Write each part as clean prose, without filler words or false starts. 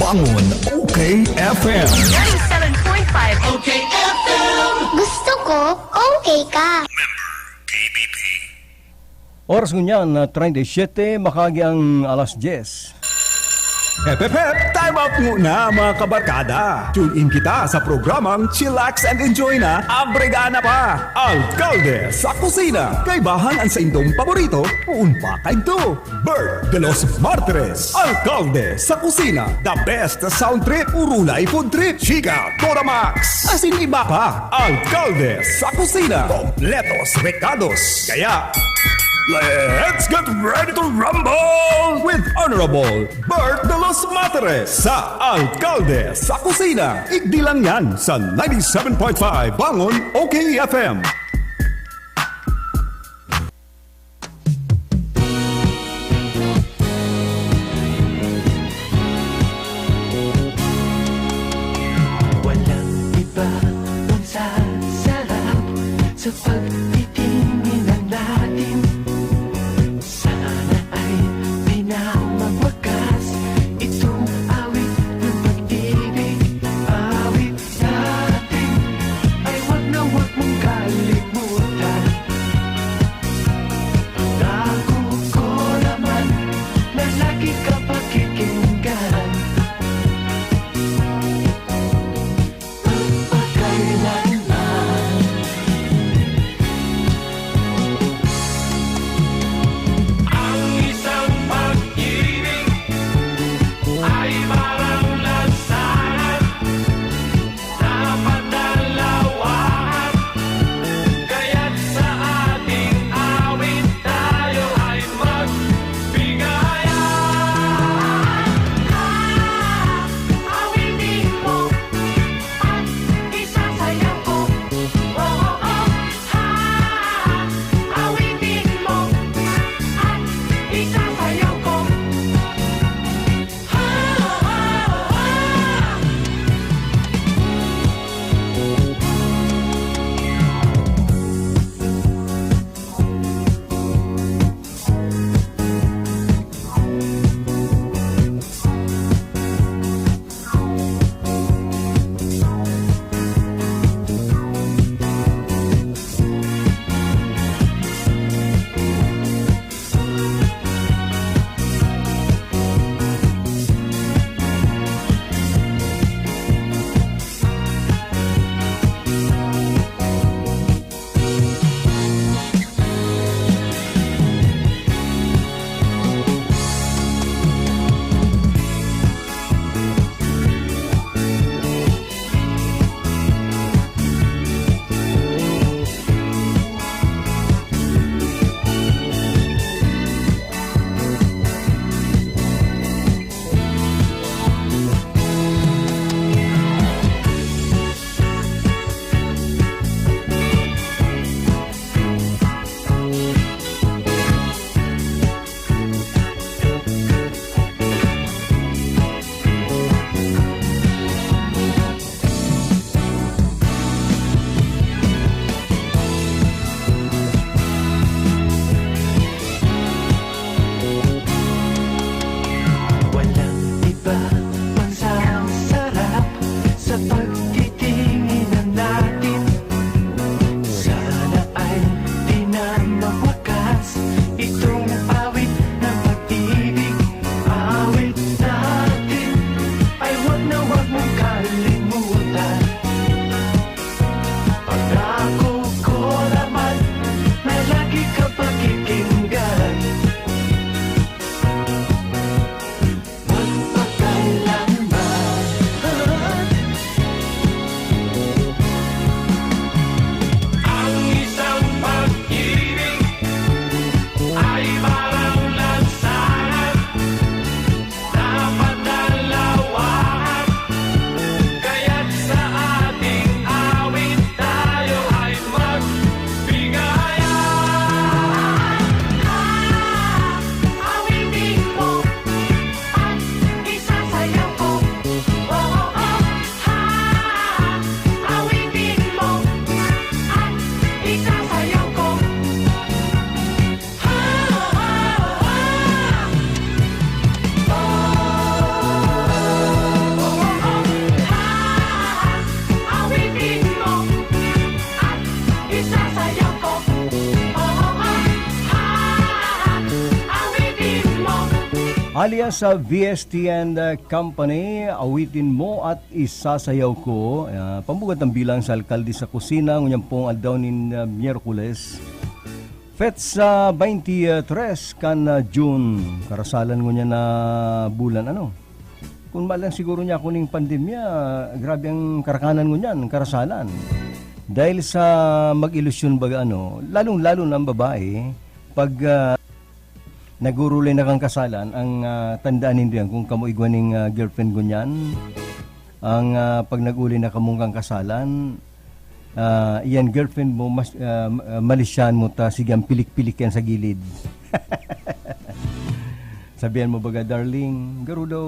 Bangon OK FM. 97.5 OK FM. Gusto ko, okay ka. Oras ngunyan na 37, makagi ang alas 10. Hep, hep, hep! Time out muna mga kabarkada! Tune in kita sa programang Chillax and Enjoy na Abregana pa! Alcalde sa kusina! Kaibahan ang sa indong paborito, uunpa ka ito! Bert de los Martires! Alcalde sa kusina! The best sound trip, urulay food trip! Chika, Toramax! Asin iba pa! Alcalde sa kusina! Kompletos recados! Kaya, let's get ready to rumble with Honorable Bert de los Materes sa Alcalde sa Kusina. Igdi lang yan sa 97.5 Bangon OK FM. Walang iba kung sasarap sa pagtitingin ng natin. Sana ay pinamagwakas itong awit ng pag-ibig. Awit natin ay wag na wag mong kalimutan. Naku ko naman na lagi ka pakikinggan. Pagkailanman alias sa VST and Company, awitin mo at isasayaw ko. Pambugat ng bilang sa alkalde sa kusina, ngunyan pong aldaw nin Miyerkules. Fet sa 23 kan June, karasalan ngunyan na bulan ano. Kung malang siguro niya kuning pandemya, grabe ang karakanan ngunyan, karasalan. Dahil sa mag-ilusyon baga ano, lalong-lalo ng babae, pag nagurulay na kang kasalan, ang tandaan hindi yan kung kamo igwaning girlfriend ko niyan. Ang pag naguli na kamong kang kasalan, iyan girlfriend mo, malisyan mo ta, sigang pilik-pilik yan sa gilid. Sabihan mo baga, darling, garo daw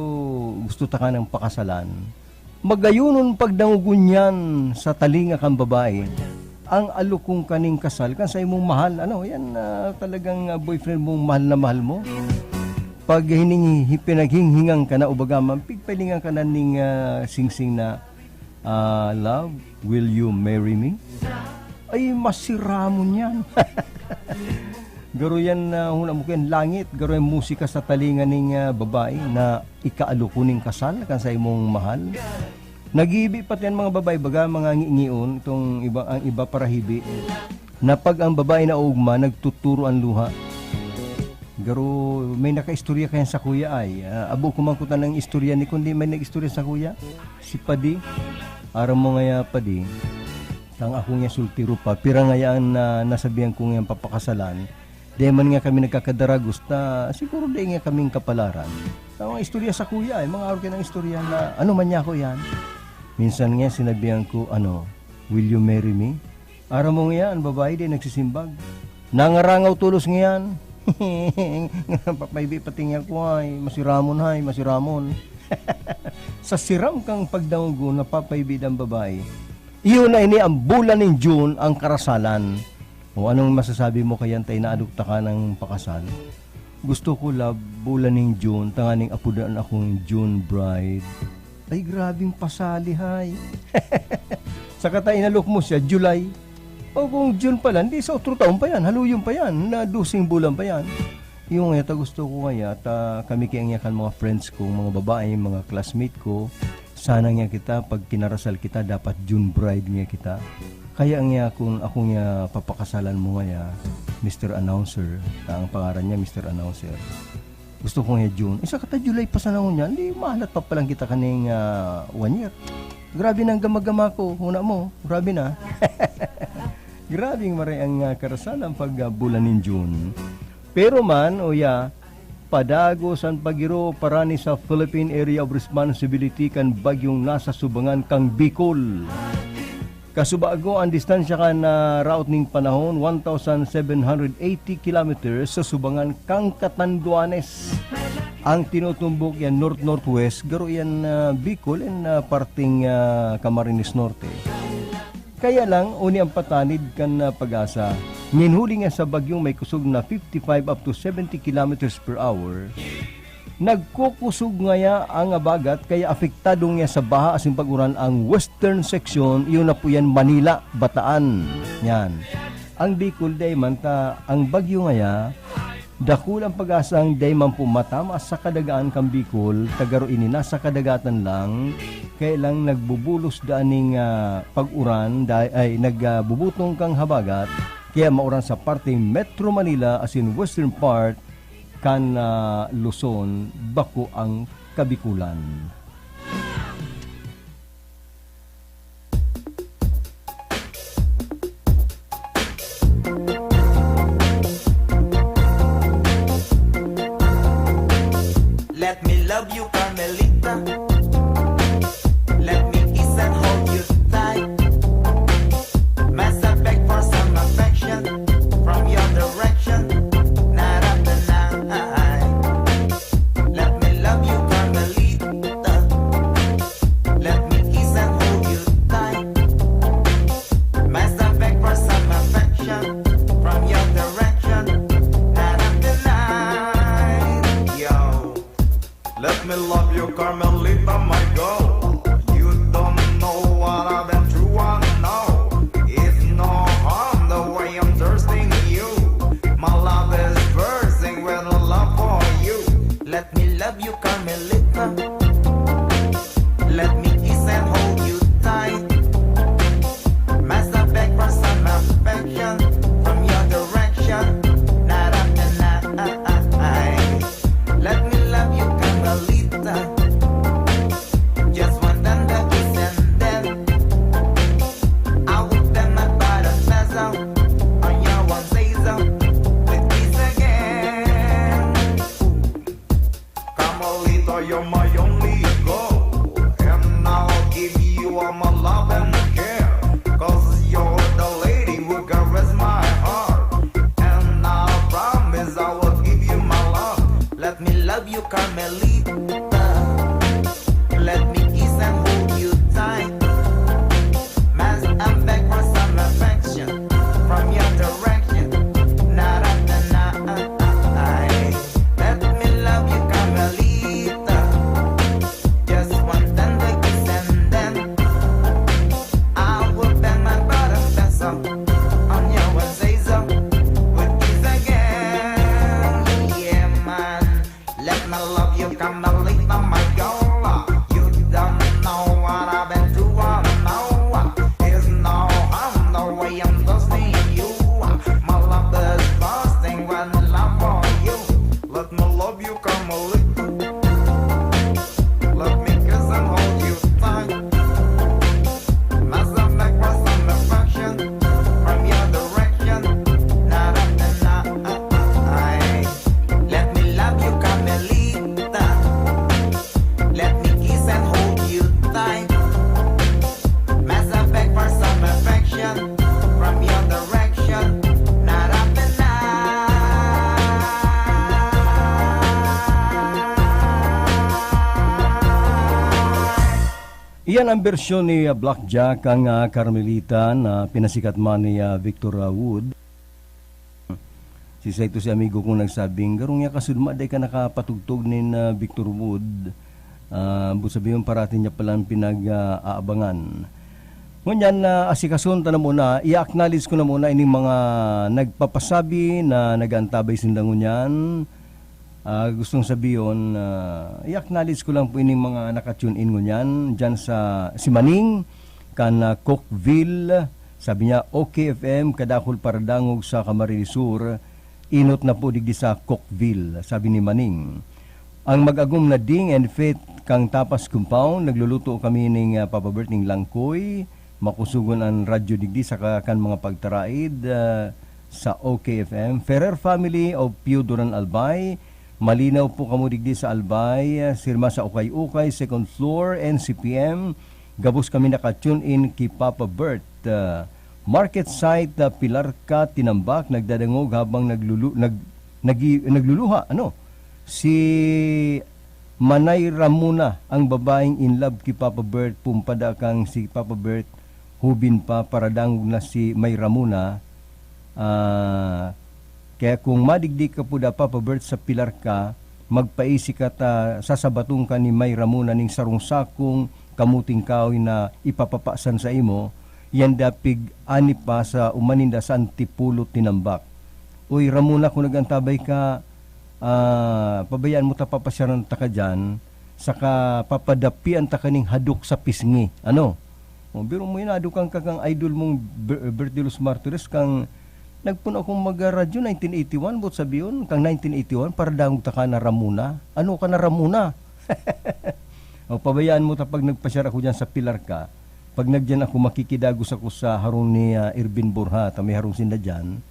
gusto ta ka ng pakasalan. Magayunon pagdangugon yan sa talinga kang babae. Ang alukong kaning kasal kan sa imong mahal ano yan talagang boyfriend mong mahal mo pag pinaghinghingan ka na ubaga man pigpalingan ka na ning singsing na love, will you marry me? Ay masira mo niyan. Garo yan huna mo kan langit, garo yan musika sa talinga ning babae na ikaalukuning kasal kan sa imong mahal. Nag-iibi pati yan mga babae baga, mga ngiingion, itong iba, ang iba para hibi, na pag ang babae na ugma, nagtuturo ang luha. Garo, may naka-istorya kayan sa kuya ay, abo kumangkutan ng istorya ni kundi may nag-istorya sa kuya, si Padi, aram mo ngaya Padi, tang ako nga sultiro pa, pira ngayaan na nasabihan ko nga papakasalan, di man nga kami nagkakadaragos na siguro di nga kaming kapalaran. Ang istorya sa kuya ay, mga arke ng istorya na ano man niya ko yan. Minsan nga sinabihan ko, will you marry me? Araw mo nga yan, babae din nagsisimbag. Nangarangaw tulos nga yan. Papaybi pati nga ko ay, masiramon hay, masiramon. Sa siram kang pagdangugo na papaybi ang babae. Iyon na ini ang bulan ng June ang karasalan. O anong masasabi mo kayan tayo na adukta ka ng pakasal? Gusto ko love, bulan ng June, tanganing apudaan akong June bride. Ay, grabing pasali, hay. Saka tayo inalok mo siya, July. O kung June pala, hindi sa otro taon pa yan, haluyong pa yan, na dusing bulan pa yan. Yung nga, gusto ko kaya, kami kaya nga mga friends ko, mga babae, mga classmate ko, sana nga kita, pag kinarasal kita, dapat June bride nga kita. Kaya nga kung ako nga papakasalan mo nga, Mr. Announcer, ang pangaran niya, Mr. Announcer. Gusto ko nga June. Isa kata July pa sa naon yan. Di mahalat pa palang kita kaning 1 year. Grabe nang gamagama ko. Una mo. Grabe na. Grabe maray ang karasalan pag bulan ng June. Pero man, padagos ang pagiro parani sa Philippine Area of Responsibility kan bagyong nasa subangan kang Bicol. Kasubago ang distansya ka na route ning panahon 1,780 kilometers sa subangan kang Catanduanes. Ang tinutumbok yan north-northwest, garo yan Bicol and parting Camarines Norte. Kaya lang, uni ang patanid kan pag-asa. Nginhuli nga sa bagyong may kusog na 55 up to 70 kilometers per hour. Nagkukusog ngaya ang abagat kaya apektado nga sa baha asin paguran ang western section, iyon na po yan Manila, Bataan. Yan. Ang Bicol day man ang bagyo ngaya dakul ang pag-asang day man po matamas sa kadagaan kang Bicol, tagaro ini nasa kadagatan lang kaya lang nagbubulos daaning pag-uran ay nagbubutong kang habagat kaya mauran sa parting Metro Manila asin western part kan Luzon, bako ang Kabikulan. Let me love you, Carmelita. Let me kiss and hold you tight. Mass effect for some affection from your direction. Not up the night. Let me love you, Carmelita. Let me kiss and hold you tight. Mass effect for some affection from your direction. Not up the night. Yo. Let me love you, Carmelita, my girl. You don't know what I've been through, I know. It's no harm the way I'm thirsting you. My love is bursting with a love for you. Let me love Iyan ang bersyon ni Blackjack, ang Carmelita na pinasikat man ni Victor Wood. Sisa ito si amigo kong nagsabing, garong niya kasudma, day ka nakapatugtog ni Victor Wood. Sabihin parating niya palang pinag-aabangan. Ngunyan na asikasun ta na muna, i-acknowledge ko na muna ining mga nagpapasabi na nag-antabay sinda ngunyan. Gustong sabihin, i-acknowledge ko lang po ining mga nakatune in ngunyan. Diyan sa si Maning, kan Cookville, sabi niya, OKFM, kadakol paradangog sa Camarines Sur, inot na po digdi sa Cookville, sabi ni Maning. Ang mag-agum na Ding and Faith kang Tapas Compound, nagluluto kami ng papabert ng langkoy, makusugon ang radyo digdi sa kan mga pagtaraid sa OKFM. Ferrer family of Pio Duran Albay, malinaw po kamo digdi sa Albay, sirma sa Ukay-Ukay, second floor, NCPM, gabos kami nakatune in kay Papa Bert. Market site Pilarca, Tinambak, nagdadangog habang nagluluha. Si Manay Ramuna, ang babaeng in love kay Papa Bert, pumpada kang si Papa Bert, hubin pa paradangog na si May Ramuna. Kaya kung madigdig ka po da Papa Bert sa Pilarca, magpaisi ka sasabatong ka ni May Ramuna ning sarong sakong kamuting kahoy na ipapapasan sa imo, yan dapig ani pa sa umaninda sa Antipulot, Tinambak. Uy, Ramuna, kung nagantabay ka, pabayaan mo ta papasyaran ta ka dyan, saka papadapian ta kaning hadok sa pisngi. Biro mo yun, hadukang kang idol mong Bert de los Martires, kang nagpuno akong mag-radyo 1981, bot sabi yun, kang 1981, para dangog ta ka na Ramuna. Ano ka na Ramuna? Pabayaan mo ta pag nagpasyar ako dyan sa Pilarca, pag nagdyan ako makikidagos ako sa harong ni Irvin Borja, may harong sinda dyan,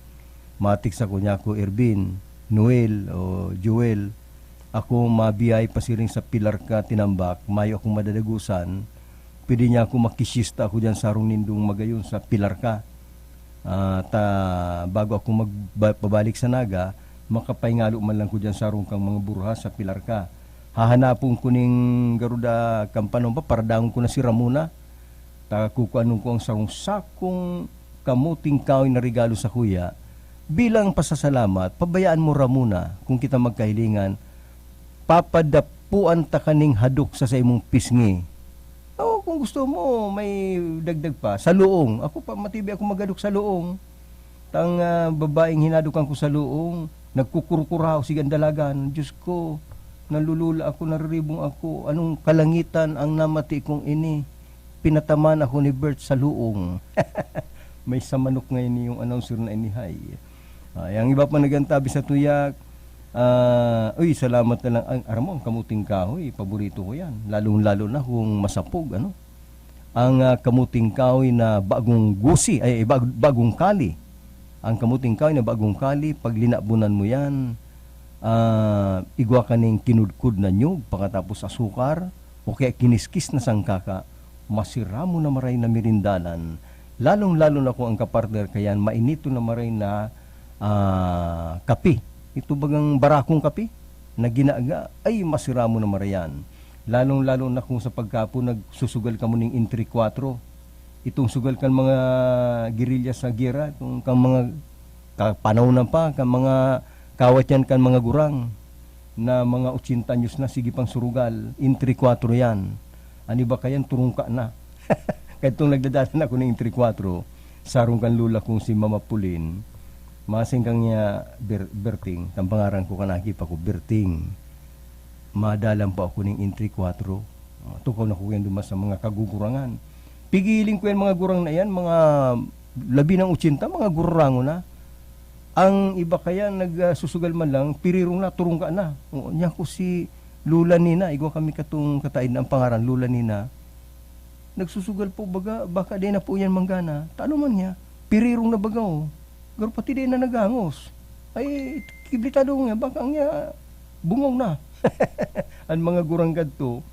matik sa ko niya ako Irvin, Noel o Joel, ako mabiyay pasiring sa Pilarca, Tinambak, mayo akong madadagusan, pwede niya ako makisista ako dyan sa harong nindong magayon sa Pilarca. Bago ako magpabalik sa Naga, makapaingalo man lang ko dyan sa harong kang mga burha sa Pilarca. Hahanapon ko ning garuda kampanong pa, paradangon ko na si Ramuna. Kukuanon ko ang sarong sakong kamuting kahoy na regalo sa kuya. Bilang pasasalamat, pabayaan mo Ramuna, kung kita magkahilingan, papadapuan ta kaning hadok sa imong pisngi. Kung gusto mo, may dagdag pa, sa luong. Ako pa, matibay ako magadok sa luong. Tang babaeng hinadukan ko sa luong, nagkukurkuraw, sigang dalagan. Diyos ko, nalulula ako, nariribong ako. Anong kalangitan ang namati kong ini? Pinataman ako ni Bert sa luong. May samanok ngayon yung announcer na inihay. Ang iba pa nagantabi sa tuyak, salamat na lang. Ang kamuting kahoy, paborito ko yan. Lalo na kung masapog. Ang kamuting kahoy na bagong gusi, bagong kali. Ang kamuting kahoy na bagong kali, pag linabunan mo yan, igwa ka ning kinudkud na nyug, pagkatapos asukar, o kaya kiniskis na sangkaka, masira mo na maray na mirindalan. Lalong-lalo na kung ang kapartner kayan, mainito na maray na kape. Ito bagang barakong kape na ginaga, ay masira mo na marayan. Lalong-lalo na kung sa pagkapo nagsusugal ka mo ng intri 4. Itong sugal kan mga girilya sa gira, itong kang mga panahon pa, kang mga kawat yan kan mga gurang na mga 80 anyos na, sige pang surugal. Intri 4 yan. Ano ba kayan, turungka na. Kaya itong nagdadalan ako ng intri 4, sarong kan lula kong si Mama Pulin, masing kang niya Berting, ang pangaran ko kanaki pa ko, Berting. Madalang pa ako ng intri 4. Tukaw na ko yan dumas sa mga kagugurangan. Pigiling ko yan mga gurang na yan, mga 80, mga gurango na. Ang iba kaya nagsusugal man lang, pirirong na, turong ka na. Niya ko si Lula Nina, igwa kami katong kataid na ang pangaran, Lula Nina. Nagsusugal po baga, baka di na po yan manggana. Tano man niya, pirirong na bagaw. Garo pati di na nagangos. Ay, kiblitado nga, baka niya bungaw na. Ang mga gurang gadto,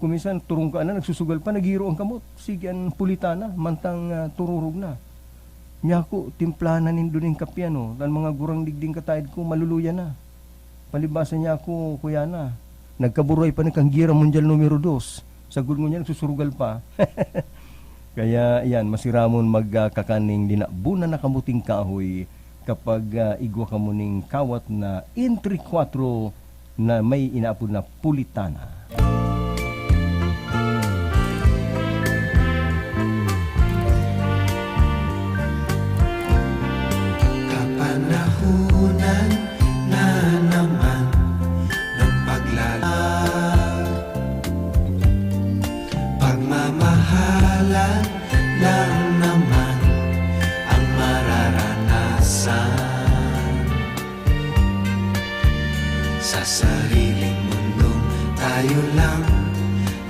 kumisan turong ka na, nagsusugal pa, naghiro ang kamot. Sige, ang pulitana, mantang tururog na. Niya ko, timplanan nindo ng kapyano. Dan mga gurang digding kataid ko, maluluya na. Palibasa niya ako, kuya na. Nagkaburoy pa ni kang gira mundial numero 2. Sagod mo niya, nagsusurugal pa. Kaya yan, masiramon magkakaning dinabunan na kamuting kahoy kapag igwa ka mo ning kawat na intri 4 na may inaapod na pulitana. Kapanahunan na naman ng paglalag, pagmamahalan lang naman ang mararanasan. Sa sariling mundong tayo lang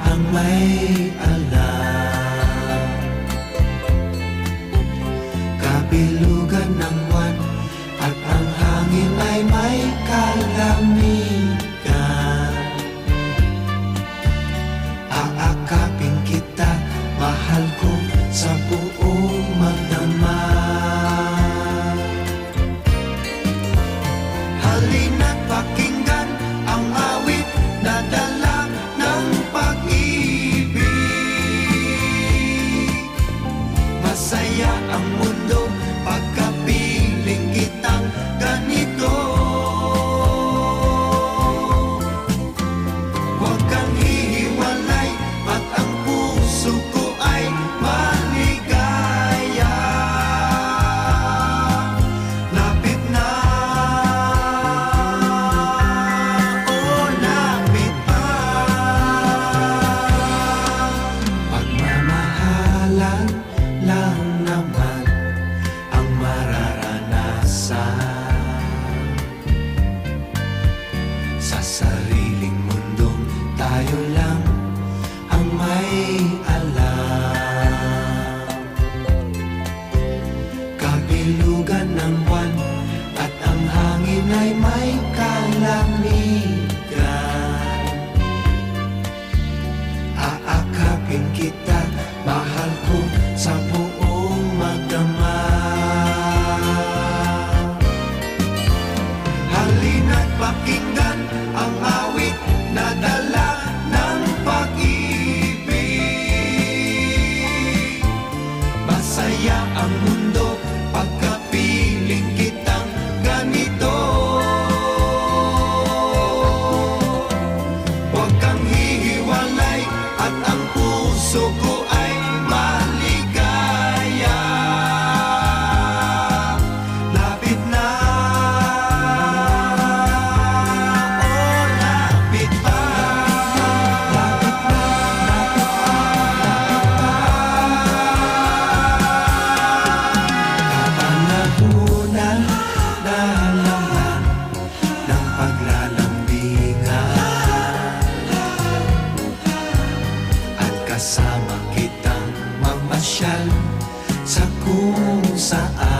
ang may alam. Kabilugan ng buwan at ang hangin ay may kalamigan. Aakapin kita, mahal ko, sa buong magdamag. Halina't pakinggan ang awit na dala ng pag-ibig. Masaya ang mundo pagkapiling kitang ganito. Huwag kang hihiwalay at ang puso ko ay maligaya. Lapit na, oh lapit pa. Pagmamahalan lang naman ang mararanasan. Sa sariling mundong tayo lang ang may alam. Kabilugan ng buwan at ang hangin ay may kalamigan. Aakapin kita, mahal ko, sa buong magdamag. Halina't pakinggan ang awit na dala ng pag-ibig. Masaya ang mundo pagkapiling kitang ganito. Huwag kang hihiwalay at ang puso ko ay maligaya. Lapit na, oh lapit pa. Lapit na, kapanahunan na naman ng paglalambingan, at kasama kitang mamasyal sa kung saan.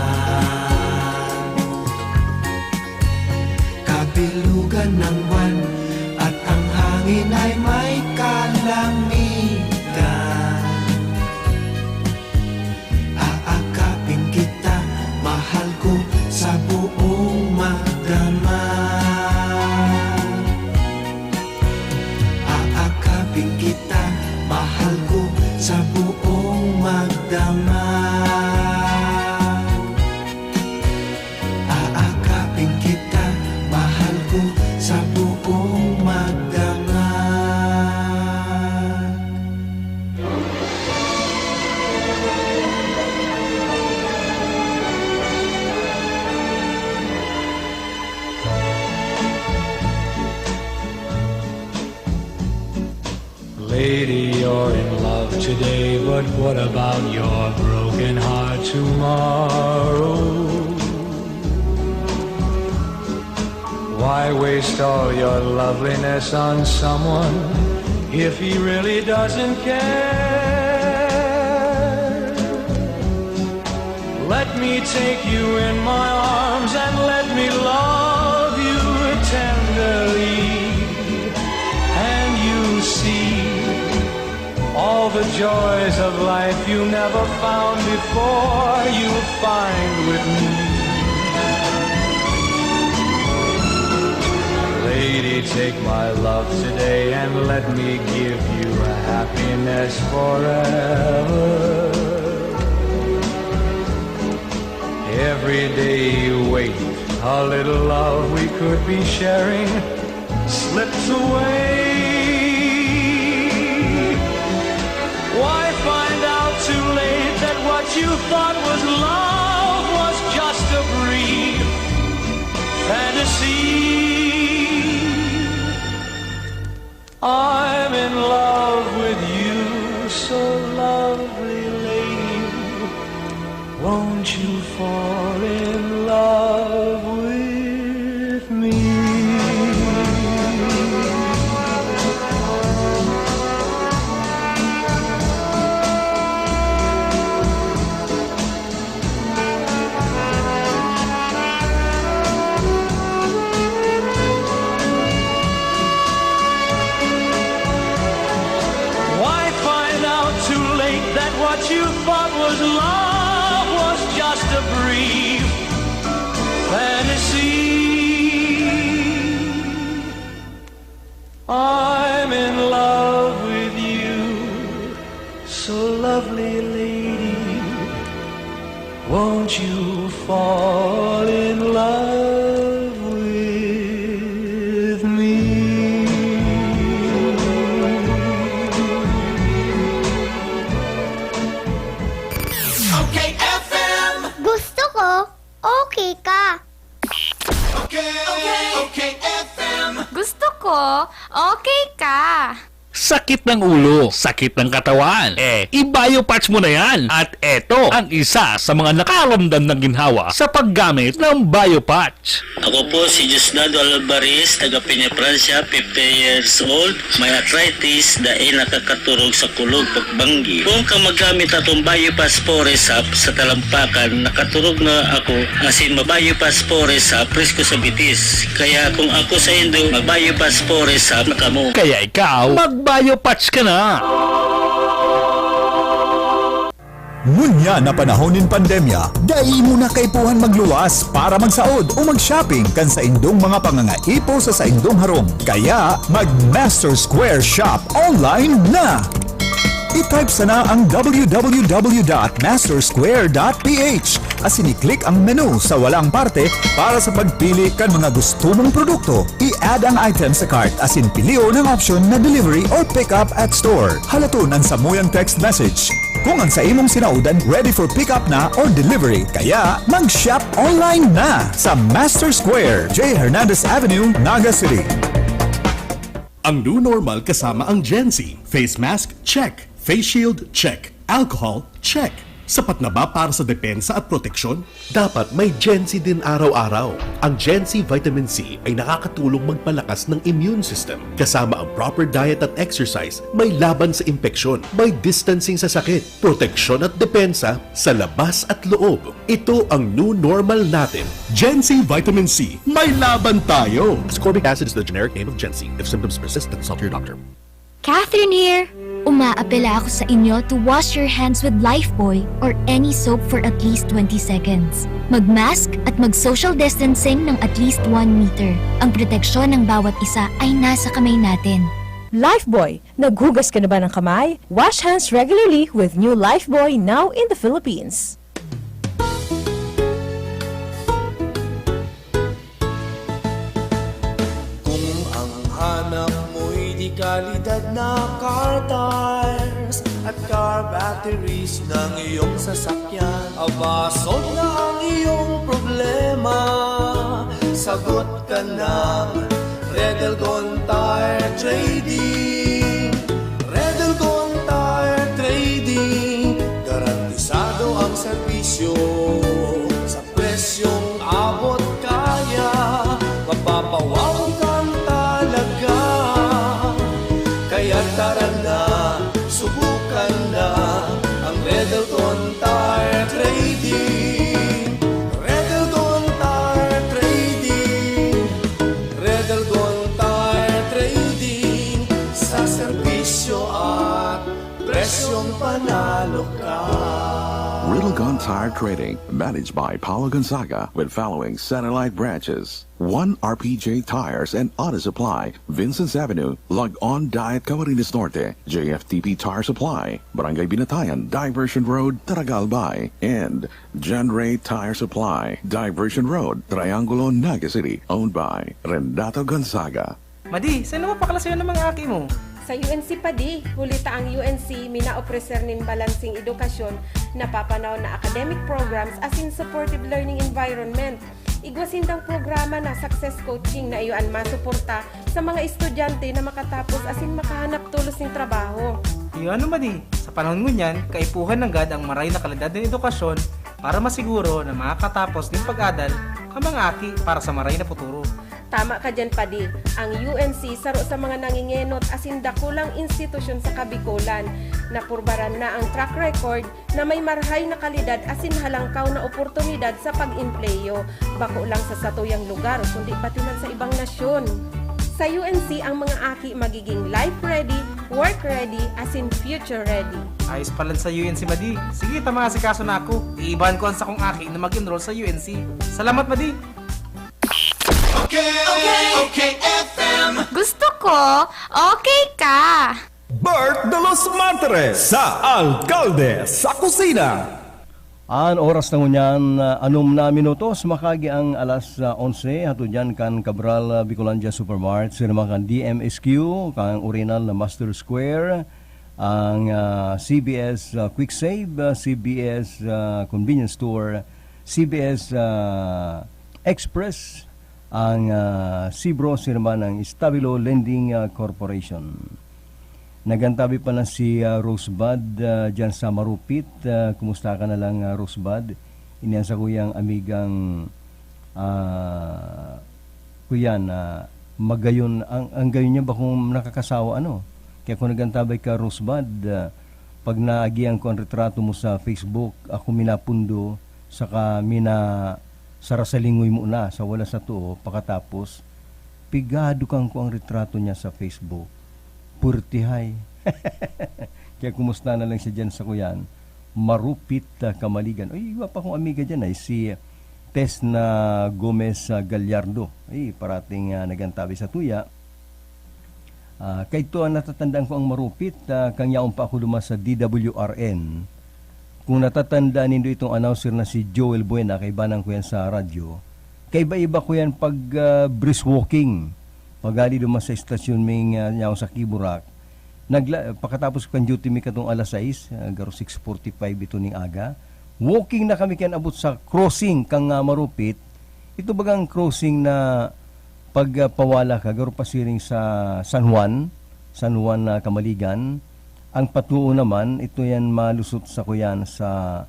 Kabilugan ng buwan at ang hangin ay may kalamigan. Aakapin kita, mahal ko, sa buong magdamag. Aakapin kita, mahal ko, sa buong magdamag. Aakapin kita, mahal ko, sa buong magdamag. Lady, you're in love today, but what about your broken heart tomorrow? Why waste all your loveliness on someone if he really doesn't care? Let me take you in my arms and let me love you tenderly, and you see all the joys of life you never found before, you'll find with me. Lady, me take my love today and let me give you a happiness forever. Every day you wait, a little love we could be sharing slips away. Why find out too late that what you thought was love was just a brief fantasy? I'm in love with you, so lovely lady. Won't you fall in love with me? Why find out too late that what you thought was love was just a brief fantasy? I'm in love with you, so lovely lady. Won't you fall in love with me? Okay FM. Gusto ko, okay ka. Okay FM. Gusto ko, okay ka. Sakit ng ulo, sakit ng katawan. I-Bioparts mo na yan. At eto ang isa sa mga nakaramdam ng ginhawa sa paggamit ng Bioparts. Ako po si Diosdado Alvarez, taga Peña, Francia, 50 years old. May arthritis dahil nakakaturog sa kulog pagbanggi. Kung ka magamit atong Bioparts Foresap sa talampakan, nakaturog na ako asin ma-Bioparts Foresap presko sa bitis. Kaya kung ako sa Indo, mag-Bioparts Foresap na kamo. Kaya ikaw, mag-Bioparts ka na. Ngunya na panahon ng pandemya, dai mo na kaipuhan magluwas para magsaod o mag-shopping kan sa indong mga pangangaipo sa indong harong. Kaya mag-Master Square Shop online na! I-type sana ang www.mastersquare.ph asin i-click ang menu sa walang parte para sa pagpili kan mga gusto mong produkto. I-add ang item sa cart asin pilio ng option na delivery or pick up at store. Halaton ang samuyang text message. Kung ang sa imong sinaudan ready for pick up na or delivery, kaya mag-shop online na sa Master Square, J. Hernandez Avenue, Naga City. Ang new normal kasama ang Gen-Z. Face mask, check. Face shield, check. Alcohol, check. Sapat na ba para sa depensa at proteksyon? Dapat may Gen-Z din araw-araw. Ang Gen-Z Vitamin C ay nakakatulong magpalakas ng immune system. Kasama ang proper diet at exercise, may laban sa impeksyon, may distancing sa sakit, proteksyon at depensa sa labas at loob. Ito ang new normal natin. Gen-Z Vitamin C. May laban tayo! Ascorbic acid is the generic name of Gen-Z. If symptoms persist, consult your doctor. Catherine here! Umaapela ako sa inyo to wash your hands with Lifebuoy or any soap for at least 20 seconds. Mag-mask at mag-social distancing ng at least 1 meter. Ang proteksyon ng bawat isa ay nasa kamay natin. Lifebuoy, naghugas ka na ba ng kamay? Wash hands regularly with new Lifebuoy now in the Philippines. Kung ang hanap mo'y di kalidad na car tires at car batteries ng iyong sasakyan, aba, solve na ang iyong problema. Sagot ka ng Redelgon Tire Trading. Redelgon Tire Trading, garantisado ang serbisyo sa presyong abot kaya. Mapapawawag kang talaga, kaya tara na, subukan na ang Redelgon Tire Trading. Redelgon Tire Trading. Redelgon Tire Trading, sa serbisyo at presyong panalo ka. Riddle Gun Tire Trading, managed by Paulo Gonzaga with following satellite branches. 1 RPJ Tires and Auto Supply, Vincent's Avenue, Log On Diet Camarines Norte, JFTP Tire Supply, Barangay Binatayan, Diversion Road, Taragalbay, and John Ray Tire Supply, Diversion Road, Triangulo, Naga City, owned by Renato Gonzaga. Madi, saan naman paklasayon ng mga aki mo? Sa UNC pa di, hulita ang UNC minaopreser nin balansing edukasyon na papanaw na academic programs as in supportive learning environment. Igwasindang programa na success coaching na iyon masuporta sa mga estudyante na makatapos as in makahanap tulos ng trabaho. Iyon ano Madi, sa panahon ngunyan, kaipuhan ng gad ang maray na kalidad ng edukasyon para masiguro na makakatapos ng pag-adal ang mga aki para sa maray na futuro. Tama ka dyan pa di, ang UNC saro sa mga nangingenot asin dakulang institusyon sa Kabikulan na purbaran na ang track record na may marhay na kalidad asin halangkaw na oportunidad sa pag-empleyo, bako lang sa satuyang lugar kundi pati man sa ibang nasyon. Sa UNC ang mga aki magiging life ready, work ready, asin future ready. Ayos pala sa UNC Madi. Sige, tama si kaso na ako. Iibahan ko ang sakong aki na mag-enroll sa UNC. Salamat Madi! Okay, FM. Gusto ko, okay ka. Bert de los Mantares sa Alcalde sa Kusina. An oras na ngunyan, 6 minutos, makagi ang alas 11, hato dyan kan Cabral Bicolandia Supermart, sinama kan DMSQ, kan original na Master Square, ang CBS Quick Save, CBS Convenience Store, CBS Express, ang Cibro sinama ng Stabilo Lending Corporation. Nagantabi pa na si Rosebud dyan sa Marupit. Kumusta ka na lang Rosebud? Iniyan sa kuyang amigang kuyan magayon. Ang gayon niya ba kung nakakasawa ano? Kaya kung nagantabay ka Rosebud, pag naagian ko ang retrato mo sa Facebook, ako minapundo, saka sarasalingoy mo na sa wala sa tuo, pakatapos, pigado kang ko ang retrato niya sa Facebook. Purtihay. Kaya kumusta na lang siya dyan sa kuyan. Marupit Kamaligan. Ay, iwa pa kong amiga dyan ay si Tess na Gomez Gallardo. Ay, parating nagantabi sa tuya. Kaya ito ang natatandaan ko ang Marupit. Kang yaon pa ako dumas sa DWRN. Kung natatandaan nindo itong announcer na si Joel Buena, kay banang ko yan sa radyo, kay iba ko yan pag brisk walking, pagali dumas sa estasyon may nyaw sa Kiburak, pakatapos kan duty mi katong alas 6, garo 6:45 ito ning aga, walking na kami kan abot sa crossing kang Marupit, ito bagang crossing na pagpawala ka, garo pasiring sa San Juan na Kamaligan. Ang patuo naman, ito yan malusot sa kuyan sa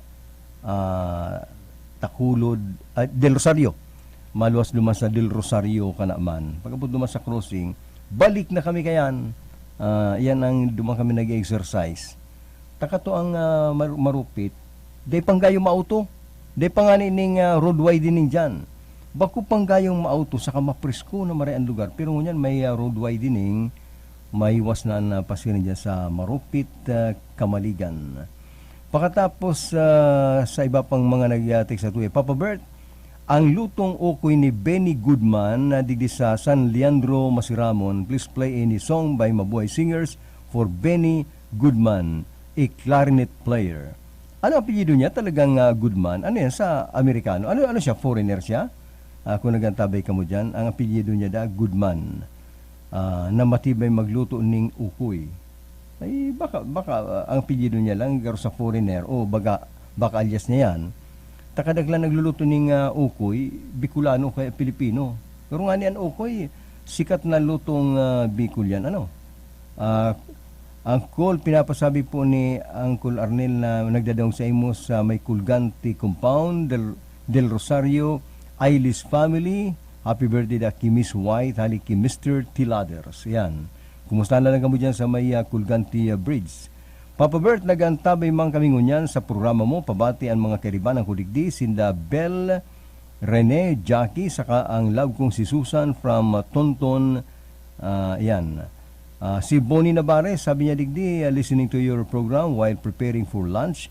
Takulod, Del Rosario. Maluwas dumas sa Del Rosario ka naman. Pagkapot dumas sa crossing, balik na kami kayan. Yan ang duman kami nag-exercise. Takato ang Marupit, day panggayong mauto. Day panganining road widening dyan. Baku panggayong mauto, saka mapresko na maray ang lugar. Pero ngunyan may road widening, may iwas na pasirin dyan sa Marupit, Kamaligan. Pakatapos sa iba pang mga nagyatik sa tuwi, Papa Bert, ang lutong okoy ni Benny Goodman na digdi sa San Leandro, Masiramon. Please play any song by Mabuhay Singers for Benny Goodman, a clarinet player. Ano ang apelyido niya? Talagang Goodman. Ano yan sa Amerikano? Ano siya? Foreigner siya? Kung nagantabay ka mo dyan, ang apelyido niya Goodman. Na matibay magluto ning ukoy. Ay baka ang apelyido niya lang garo sa foreigner o baka alias niya yan. Takadaglan nagluluto ning ukoy, Bicolano kaya Pilipino. Pero nga niyan ukoy, sikat na lutong Bicol yan. Ang call pinapasabi po ni Uncle Arnel na nagdadaong sa imo sa may Kulganti Compound del Rosario Ailis family. Happy birthday da kay Miss White, hali kay Mr. Tiladers. Yan. Kumusta na lang kamo dyan sa may Kulganti Bridge. Papa Bert, nagantabay mang kami ngunyan sa programa mo, pabati ang mga kariban ng kuligdi, sinda Belle, Rene, Jackie, saka ang love kong si Susan from Tonton. Yan. Si Bonnie Navarez, sabi niya digdi, listening to your program while preparing for lunch.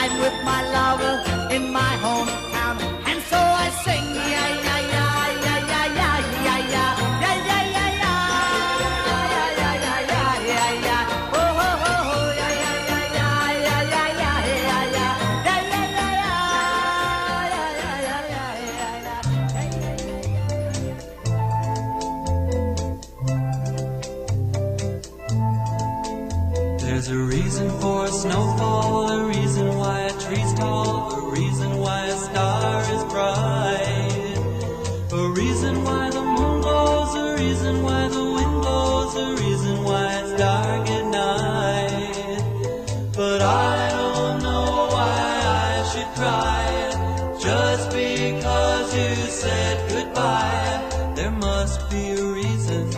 I'm with my lover in my hometown, and so I sing, yeah, yeah, yeah, yeah, yeah, yeah, yeah, yeah, yeah, yeah, yeah, yeah, yeah, yeah, yeah, yeah, yeah, oh, oh, oh, oh, yeah, yeah, yeah, yeah, yeah, yeah, yeah, yeah, yeah, yeah, yeah, There's a reason for a snowfall, a reason why a tree's tall, a reason why a star is bright, a reason why the moon glows, a reason why the wind blows, a reason why it's dark at night. But I don't know why I should cry, just because you said goodbye. There must be a reason,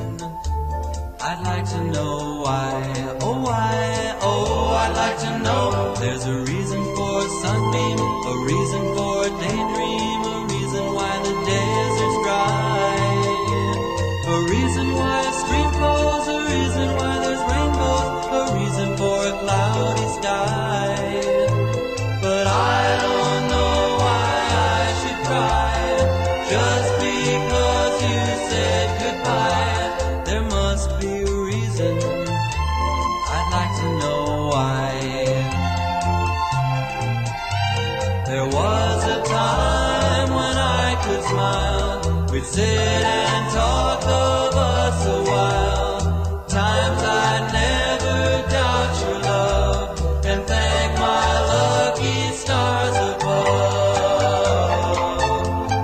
I'd like to know why, oh why, oh I'd like to know. There's a reason for a sunbeam, a reason for a daydream, a reason why the desert's dry, a reason why a stream flows, a reason why there's rainbows, a reason for a cloudy sky. But I don't know why I should cry, just because you said goodbye. There must be a reason, I'd like to know why. There was a time when I could smile, we'd sit and talk of us a while. Times I'd never doubt your love, and thank my lucky stars above.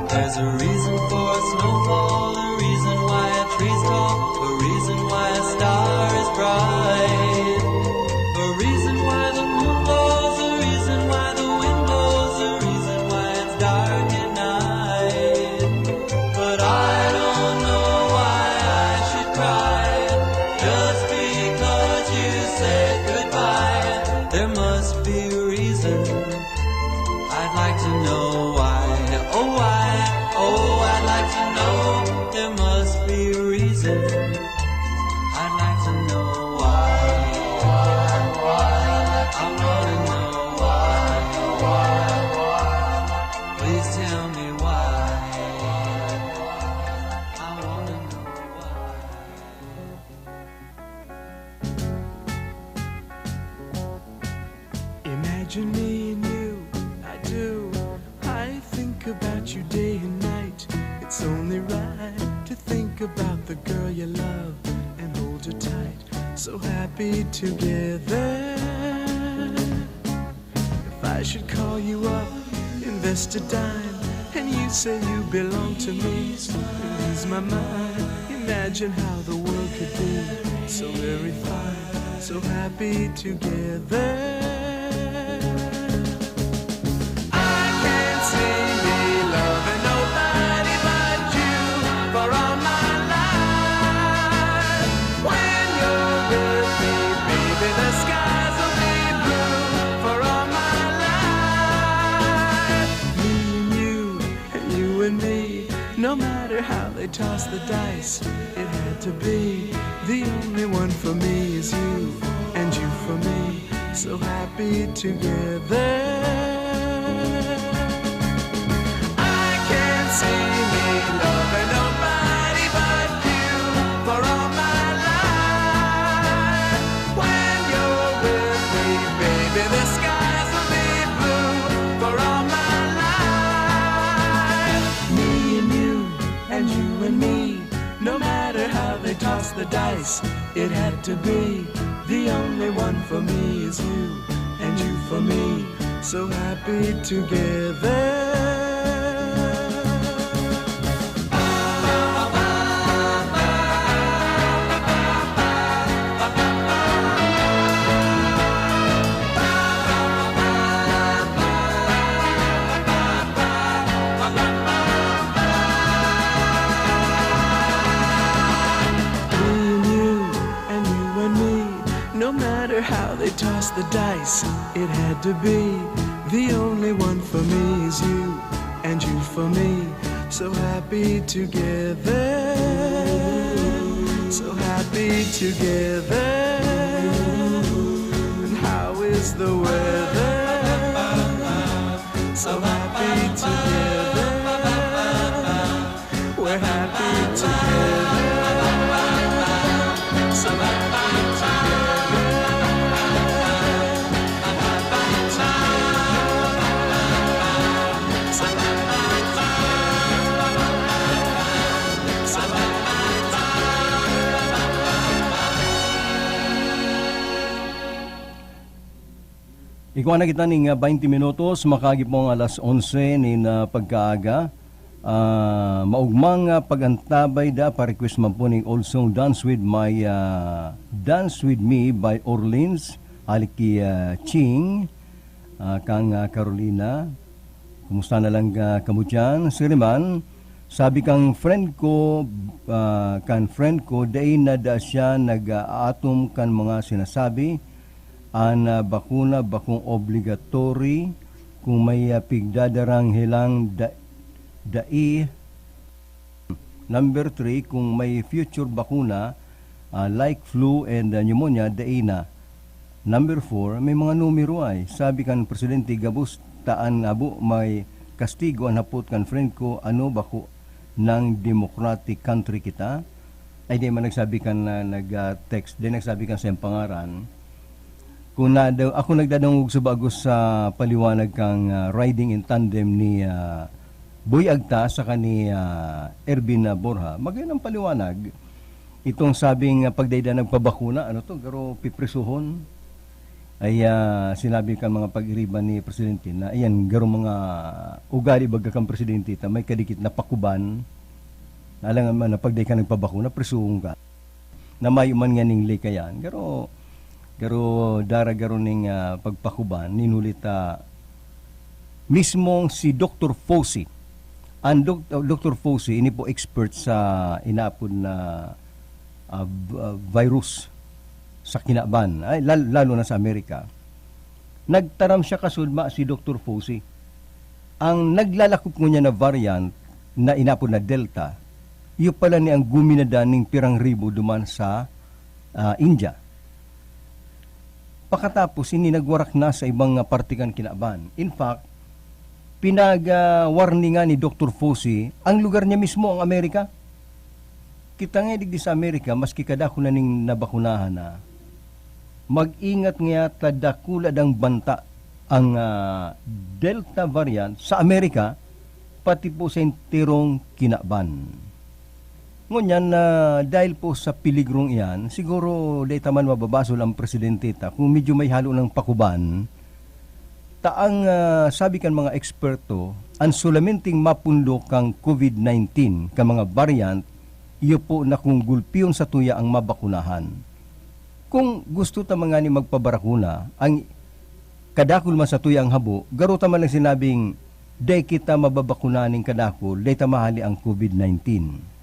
There's a reason for a snowfall, a reason why a tree's tall, a reason why a star is bright, a reason why the moon glows, a reason why the wind blows, a reason why it's dark at night. But I don't know why I should cry, just because you said goodbye. There must be a reason, I'd like to know why, oh why, oh I'd like to know. There must be a reason, I'd like to know why, I wanna know why, please tell me why, I wanna know Imagine me and you, I do. I think about you day and night. It's only right to think about the girl you love and hold her tight. So happy together. If I should call you up, invest a dime, and you say you belong to me, it ease my mind. Imagine how the world could be so very fine, so happy together. No matter how they toss the dice, it had to be. The only one for me is you, and you for me, so happy together. I can't see me loving nobody but you for all my life. When you're with me, baby, the skies will be blue for all my life. Me and you, and you and me, no matter how they toss the dice, it had to be. The only one for me is you, and you for me, so happy together. No matter how they toss the dice, it had to be. The only one for me is you, and you for me, so happy together. So happy together. And how is the weather? so happy together. We're happy together. So happy together. So Ikaw na kita ning 20 minutos, makagi po ang alas 11 ni na pagkaaga. Maugmang pagantabay da pa-request man po ning also Dance With Me by Orleans, Aliki Ching, kang Carolina. Kumusta na lang kamo dyan? Siriman, sabi kang friend ko, day na da siya nag-aatom kan mga sinasabi, bakuna bakong obligatory kung may pigdadarang hilang dai. Number 3, kung may future bakuna like flu and pneumonia, dai na. Number 4, may mga numero ay. Sabi kan Presidente Gabus, taan abo may kastigo ang hapot kan friend ko, ano bako ng democratic country kita. Ay di man nagsabi kan nag-text, di nagsabi kan sa pangaran. Kung ako nagdadangog sa bagos sa paliwanag kang riding in tandem ni Boy Agta sa kani Ervin Borja, magandang paliwanag. Itong sabing pagdayda nagpabakuna, ano to, garo piprisuhon, ay sinabi kan mga pag-iriban ni Presidente na ayan, garo mga ugali baga kang Presidente, may kadikit na pakuban, alangan man na pagday ka nagpabakuna, prisuhon ka, na may man nga ning likayan, garo daragaro ning pagpakuban ninulita mismong si Dr. Fauci. Ang Dr. Fauci ini po expert sa inapod na virus sa kinaban, ay lalo na sa Amerika. Nagtaram siya kasudma si Dr. Fauci. Ang naglalakop niya na variant na inapod na Delta, iyo pala ni ang guminada ning pirang ribo duman sa India. Pakatapos, ini nagwarak na sa ibang partikan kinaban. In fact, pinag-warningan ni Dr. Fauci ang lugar niya mismo, ang Amerika. Kita nga digdi sa Amerika, maski kadako na ning nabakunahan na, mag-ingat nga tadakula ang banta ang Delta variant sa Amerika, pati po sa intirong kinaban. Ngunyan dahil po sa piligrong iyan, siguro day taman mababasol ang Presidente ta kung medyo may halo ng pakuban, taang sabi kan mga eksperto, ang sulamenting mapundo kang COVID-19 ka mga variant, iyo po na kung gulpiyon sa tuya ang mabakunahan. Kung gusto ta mga ni magpabarakuna, ang kadakul man sa tuya ang habo, garo ta man lang sinabing, day kita mababakunaning kadakul, day ta mahali ang COVID-19.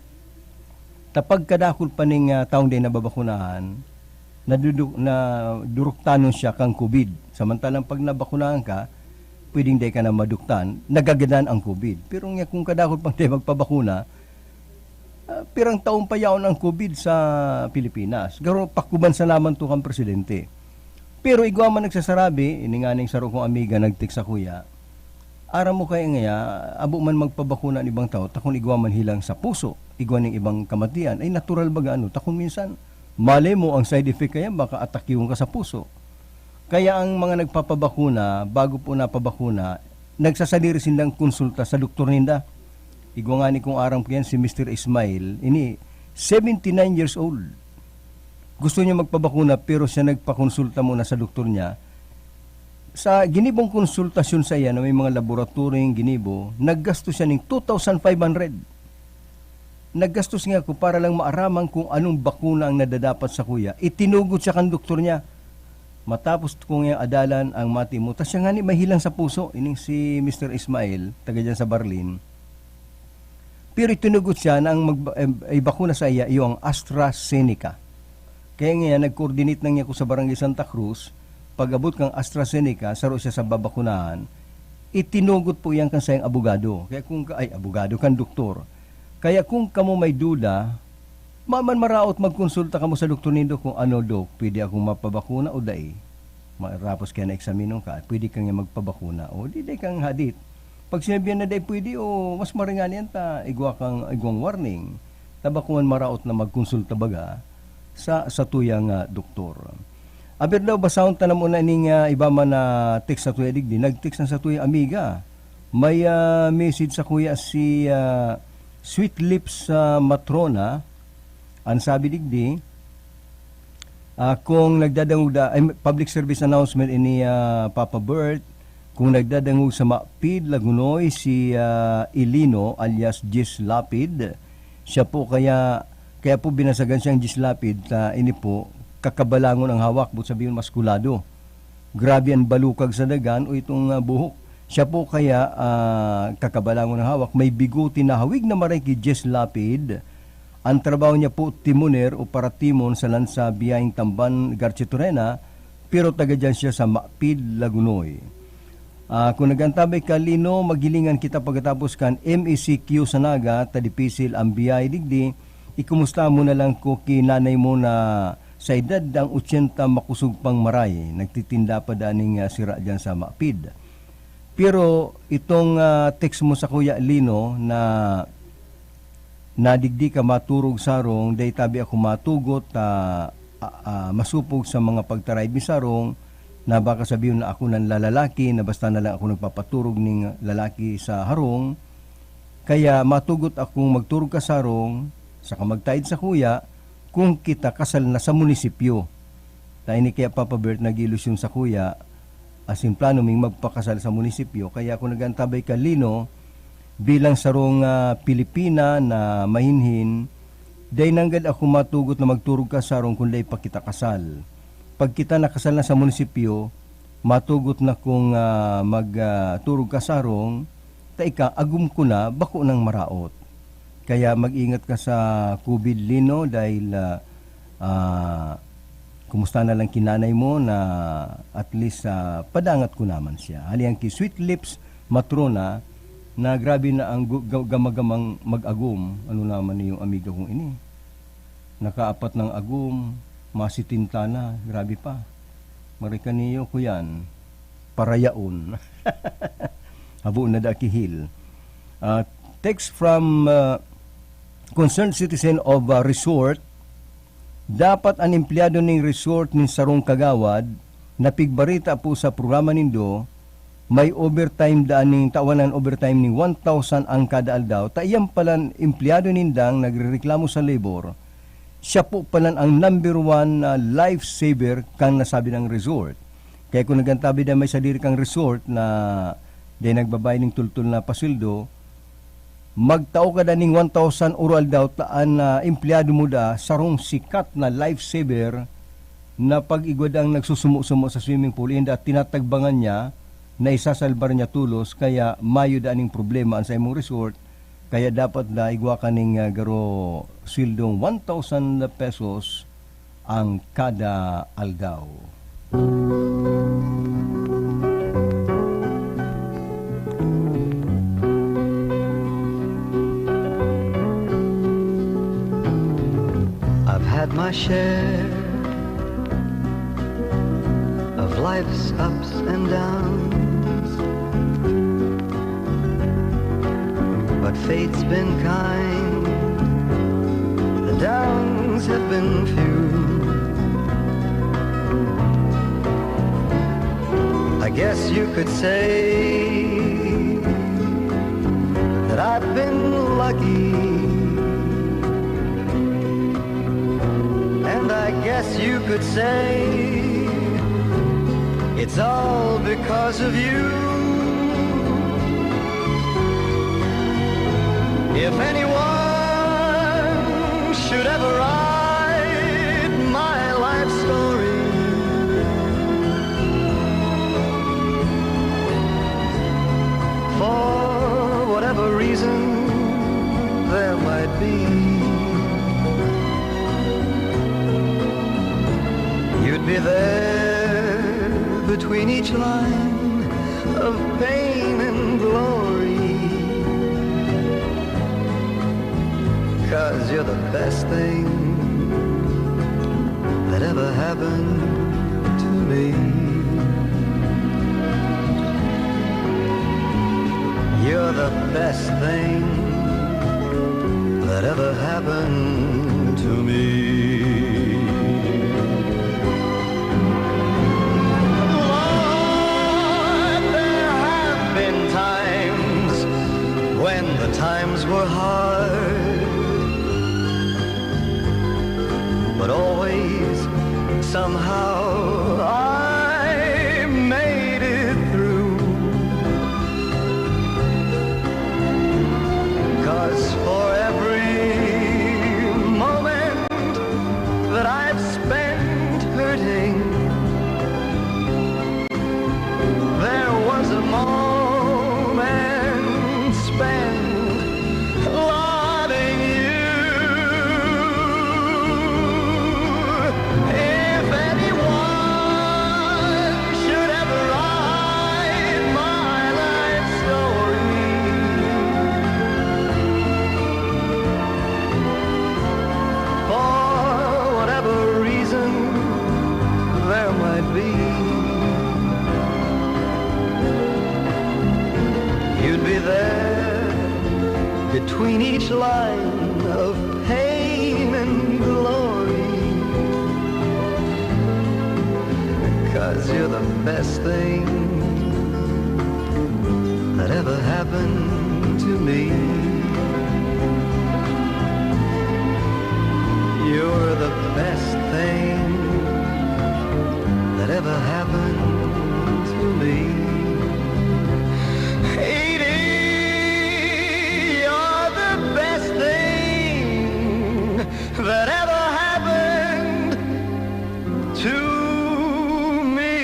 Tapag kadakul pa ning taong day nababakunahan, na duruktanon siya kang COVID. Samantalang pag nabakunahan ka, pwedeng day ka na maduktan, nagagadan ang COVID. Pero nga kung kadakul pang day magpabakuna, pirang taong pa yaon ang COVID sa Pilipinas. Garo pakuban sa naman to kang Presidente. Pero igwa man nagsasarabi, ininganing saro kong amiga nagtik sa kuya, aram mo kaya nga, abo man magpabakuna ng ibang tao, takon igwa man hilang sa puso, igwa ng ibang kamatian, ay natural baga ano, takon minsan, mali mo ang side effect kaya, baka atakiwang ka sa puso. Kaya ang mga nagpapabakuna, bago po napabakuna, nagsasaliri silang konsulta sa doktor ninda. Igwa nga ni kong arang po yan, si Mr. Ismail, ini 79 years old. Gusto niya magpabakuna, pero siya nagpakonsulta muna sa doktor niya. Sa ginibong konsultasyon sa iya na may mga laboratoryong ginibo, naggastos siya ng 2,500. Naggastos nga ko para lang maaraman kung anong bakuna ang nadadapat sa kuya. Itinugot siya kan doktor niya. Matapos kung yung adalan ang mati mo, tas siya nga ni mahilang sa puso, ining si Mr. Ismail, taga dyan sa Barlin. Pero itinugot siya na ang bakuna sa iya, yung AstraZeneca. Kaya nga nag-coordinate na niya ko sa Barangay Santa Cruz, pag-abot kang AstraZeneca, saro siya sa babakunahan, itinugot po yan kan sayang abogado. Kaya kung abogado kan doktor. Kaya kung kamo may duda, maman maraot magkonsulta kamo sa doktor nindo kung ano dok, pwede akong mapabakuna o dai. Matapos kaya na-examino ka, pwede kang magpabakuna. O di kang hadit. Pag sinabihan na day pwede, mas maringan yan igwang warning. Tabakuan maraot na magkonsulta baga sa tuyang doktor. Aber daw basahon tanam una ning iba man na text sa tuya digdi, nag-text na sa tuyang amiga. May message sa kuya si Sweet Lips Matrona. Ang sabi digdi, kung nagdadangog public service announcement ini Papa Bert, kung nagdadangog sa Mapid, Lagunoy, si Ilino alias Gis Lapid, siya po kaya po binasagan siyang Gis Lapid, ini po, kakabalangon ang hawak, but sabihin maskulado. Grabe ang balukag sa dagan o itong buhok. Siya po kaya kakabalangon ang hawak, may biguti na hawig na maray kay Gis Lapid. Ang trabaho niya po timoner o para timon sa lansa biyahing Tamban, Garchitorena, pero taga dyan siya sa Mapid, Lagunoy. Kung nagantabay ka, Lino, magilingan kita pagkatapos kan MECQ sa naga, tadipisil ang biyay digdi, ikumusta mo na lang ko kinanay mo na sa edad ang 80 makusog pang maray, nagtitinda pa daning sira dyan sa Mapid. Pero itong text mo sa Kuya Lino na nadigdi ka maturog sarong, day tabi ako matugot, masupog sa mga pagtaray bisarong, na baka sabihin na ako ng lalaki, na basta na lang ako nagpapaturog ng lalaki sa harong, kaya matugot akong magturog ka sarong, saka magtaid sa kuya, kung kita kasal na sa munisipyo. Dahil ni kaya Papa Bert nag-ilusyon sa kuya, asin plano ming magpakasal sa munisipyo, kaya ako nagantabay ka, Lino, bilang sarong Pilipina na mahinhin, day nanggad ako matugot na magturog ka sarong kung day pa kita kasal. Pag kita nakasal na sa munisipyo, matugot na kung magturog ka sarong, taika, agum ko na, bako ng maraot. Kaya mag-ingat ka sa COVID, Lino, dahil kumusta na lang kinanay mo na at least padangat ko naman siya. Haliyang ki Sweet Lips Matrona, na grabe na ang gamagamang mag-agum. Ano naman yung amiga kong ini? Nakaapat ng agum, masitinta na, grabe pa. Marikaniyo ko yan, parayaon. Habo na dakihil. Text from concerned citizen of resort, dapat ang empleyado ng resort ng Sarong Kagawad, napigbarita po sa programa nindo, may overtime daan ng tawanan overtime ng 1,000 ang kada aldaw. Tayang palan empleyado nindang nagrereklamo sa labor, siya po palan ang number 1 lifesaver kang nasabi ng resort. Kaya kung nagantabi na may sadiri kang resort na di nagbabay ng tultul na pasildo, magtao ka da ng 1,000 oral daw taan na empleyado mo da sarong sikat na lifesaver na pag-igwad ang nagsusumo-sumo sa swimming pool at tinatagbangan niya na isasalbar niya tulos, kaya mayo da aning problema ang sa imong resort. Kaya dapat na igwa ka ning garo swildong 1,000 pesos ang kada aldaw. I've had my share of life's ups and downs, but fate's been kind, the downs have been few. I guess you could say that I've been lucky, and I guess you could say it's all because of you. If anyone should ever write my life story, for whatever reason there might be, you'd be there between each line of pain and glory. 'Cause you're the best thing that ever happened to me. the best thing that ever happened to me. Lord, there have been times when the times were hard, but always somehow I made it through. 'Cause for every moment that I've spent hurting, there was a moment spent loving you. If anyone should ever write my life story, for whatever reason there might be, you'd be there between each line of pain and glory. 'Cause you're the best thing that ever happened to me. You're the best thing that ever happened to me. Edie, you're the best thing that ever happened to me.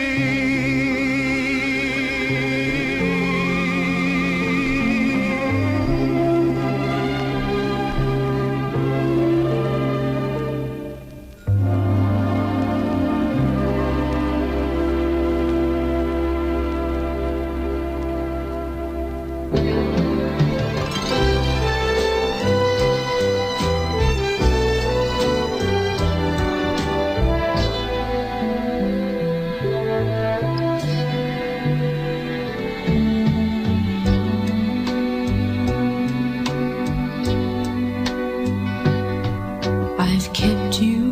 I've kept you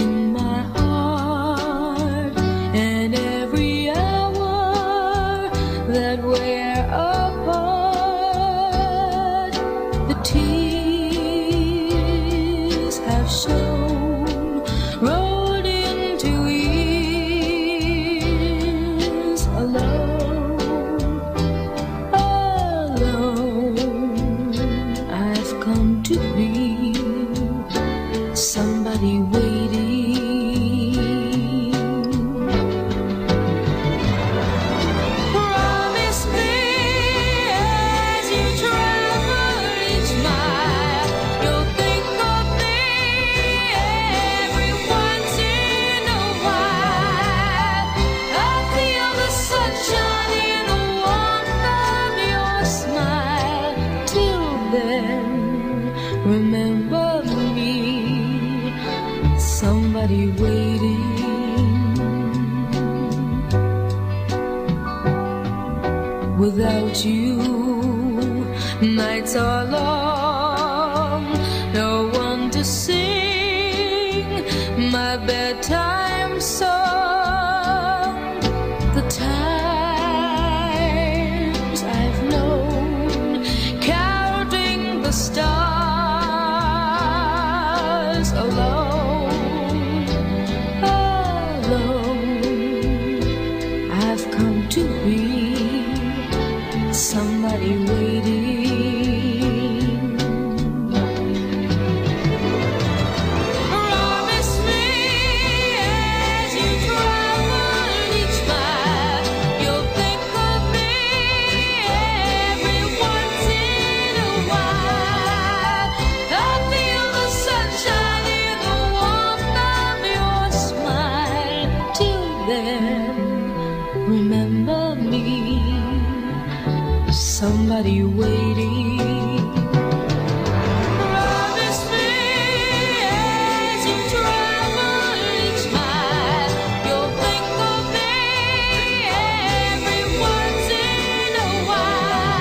in my heart, and every hour that we're apart, the tears have shown, rolled into years. Alone, I've come to be somebody waiting. Promise me as you travel each mile, you'll think of me every once in a while. I feel the sunshine in the warmth of your smile. Till then, remember me, somebody waiting. Without you, nights are long, no one to sing my bedtime song. The times I've known, counting the stars alone, I've come to be somebody waiting. Promise me as you travel each mile, you'll think of me every once in a while. I feel the sunshine in the warmth of your smile. Till then, remember me, somebody waiting. Promise me as you travel each mile, you'll think of me every once in a while.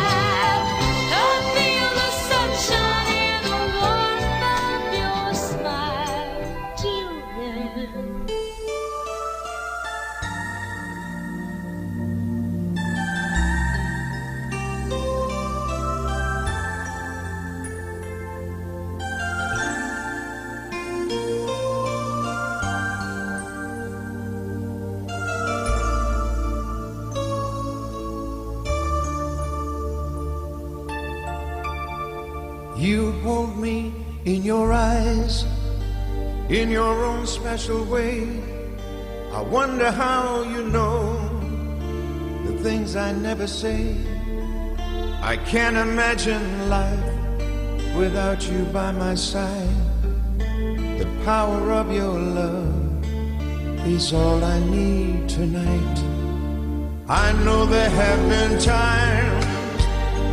You hold me in your eyes, in your own special way. I wonder how you know the things I never say. I can't imagine life without you by my side. The power of your love is all I need tonight. I know there have been times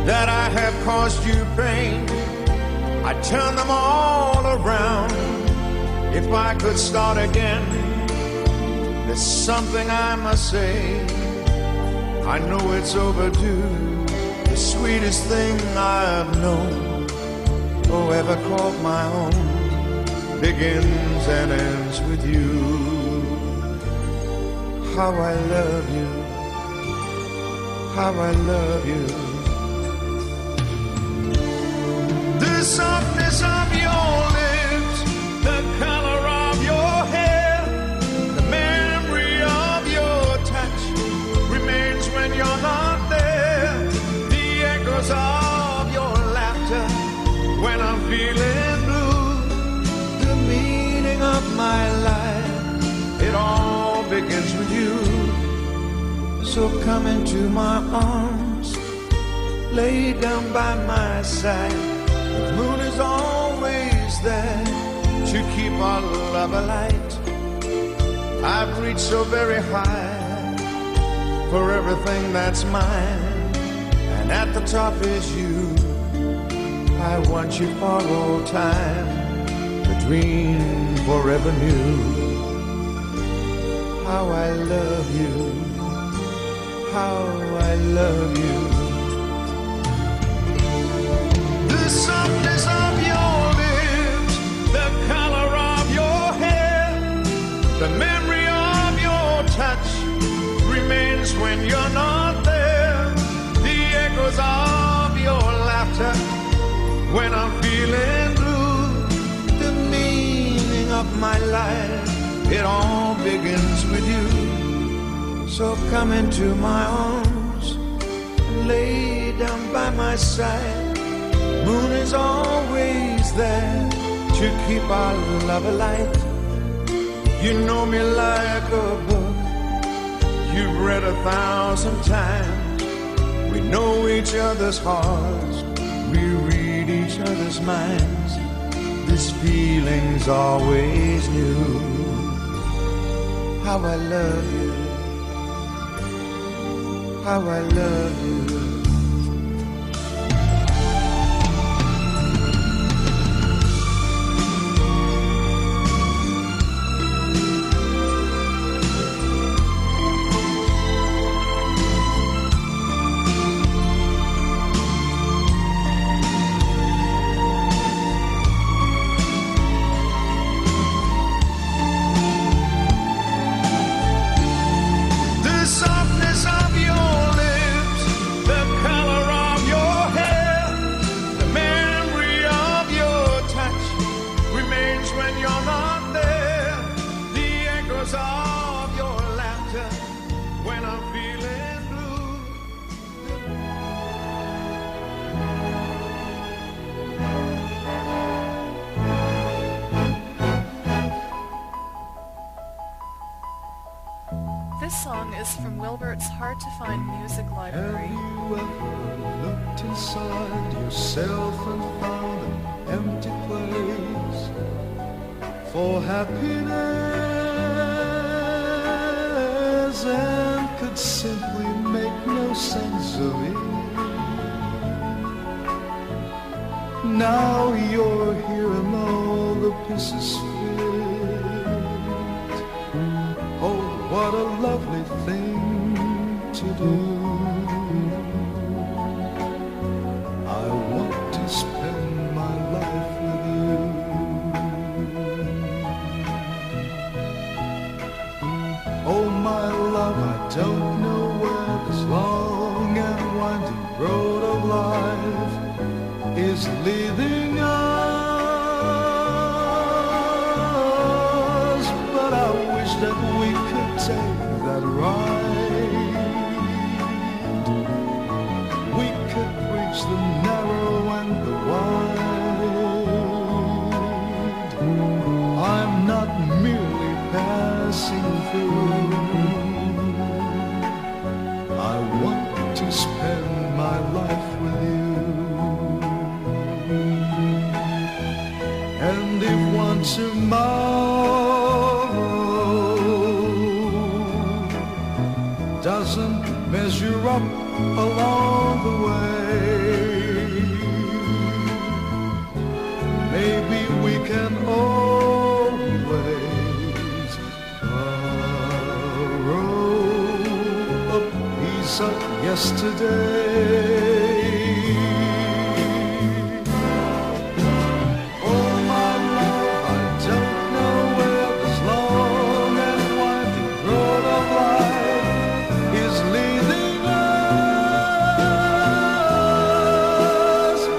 that I have caused you pain. I turn them all around. If I could start again, there's something I must say. I know it's overdue. The sweetest thing I've known, or ever called my own, begins and ends with you. How I love you, how I love you. The softness of your lips, the color of your hair, the memory of your touch remains when you're not there. The echoes of your laughter when I'm feeling blue. The meaning of my life, it all begins with you. So come into my arms, lay down by my side. The moon is always there to keep our love alight. I've reached so very high for everything that's mine, and at the top is you. I want you for all time, the dream forever new. How I love you, how I love you. The softness of your lips, the color of your hair, the memory of your touch remains when you're not there. The echoes of your laughter when I'm feeling blue. The meaning of my life, it all begins with you. So come into my arms and lay down by my side. Moon is always there to keep our love alight. You know me like a book you've read 1,000 times. We know each other's hearts, we read each other's minds. This feeling's always new. How I love you, how I love you. This song is from Wilbert's Hard to Find Music Library. Have you ever looked inside yourself and found an empty place for happiness and could simply make no sense of it? Now you're here and all the pieces fit. Oh, what a lovely thing to do. I want to spend my life with you. Oh, my love, I don't know where this long and winding road of life is leading us, but I wish that we could take that ride. We could reach the narrow and the wide. to spend my life with you. And if one tomorrow doesn't measure up along the way, maybe we can always borrow a piece of yesterday. Oh my love, I don't know where this long and winding road of life is leading us,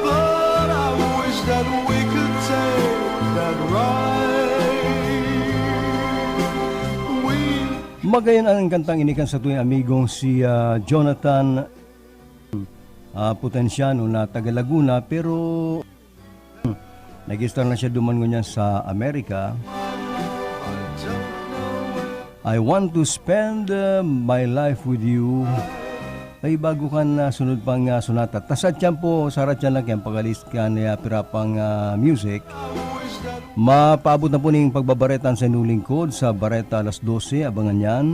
but I wish that we could take that ride. Magayon ang kantang inikan sa tuwing amigong si Jonathan Potenciano na taga Laguna, pero nag-star na siya dumango niya sa Amerika. I want to spend my life with you. Ay bago kan sunod pang sonata. Tasad yan po, sarat yan lang yan pagalis ka niya pirapang music. Mapaabot na po ning pagbabaretan sa inulingkod sa Bareta alas 12, abangan yan.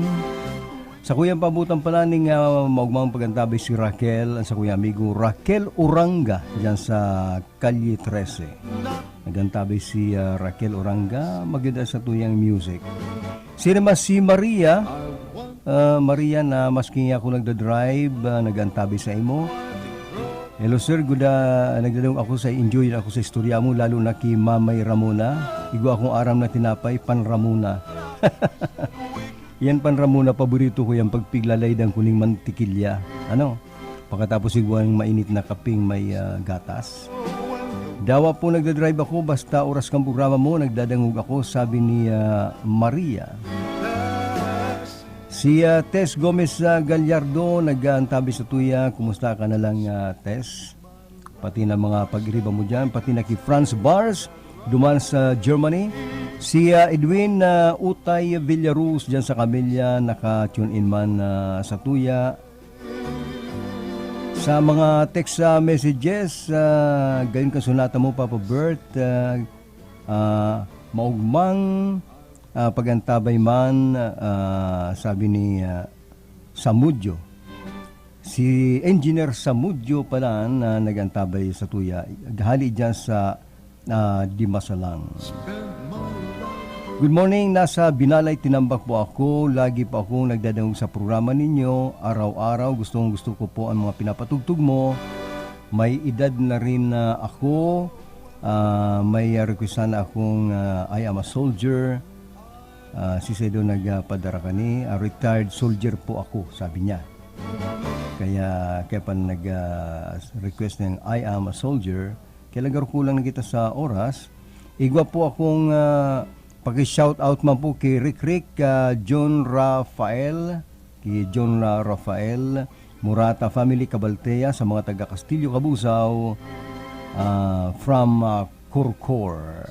Sa kuyang pabutan pala ning maugmang pagantabay si Raquel, sa kuyang amigo Raquel Uranga dyan sa Calle 13. Nagantabay si Raquel Uranga, maganda sa tuyang music. Sinema si Maria, Maria na maski ako nagda-drive, nagantabay sa imo. Hello sir, good nagdadong ako sa enjoy ako sa istorya mo, lalo na ki Mamay Ramona. Igo akong aram na tinapay, Pan Ramona. Yan Pan Ramona, paborito ko yung pagpiglalay ng kuning mantikilya. Ano? Pagkatapos iguang mainit na kaping may gatas. Dawa po nagdadrive ako, basta oras kang programa mo, nagdadangog ako, sabi ni Maria. Si Tess Gomez Gallardo, nag-aantabi sa tuya. Kumusta ka na lang, Tess? Pati na mga pag-iriba mo dyan, pati na ki Franz Bars, duman sa Germany. Si Edwin Utay Villaruz dyan sa Camilla, naka-tune in man sa tuya. Sa mga text messages, gayon ka sunata mo, Papa Bert, maugmang pagantabay man, sabi ni Samudyo. Si Engineer Samudyo pala na nagantabay sa tuya. Hali dyan sa Dimasalang. Good morning, nasa Binalay Tinambak po ako. Lagi pa akong nagdadangog sa programa ninyo. Araw-araw, gusto ko po ang mga pinapatugtog mo. May edad na rin ako. May requestan na akong I am a soldier. Si Sedo nagpadara kani. Retired soldier po ako, sabi niya. Kaya pa nag-request ng I am a soldier. Kaya lagar kulang na kita sa oras. Igwa po akong paki-shout out man po kay Rick, John Rafael, Murata Family Cabaltea, sa mga taga Castillo Cabusaw, from Corcor.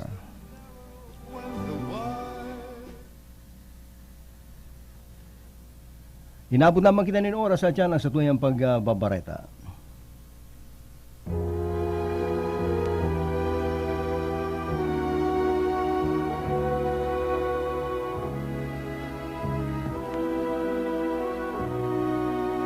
Inabot naman kita ng oras sa tiyan sa tuyang pagbabareta.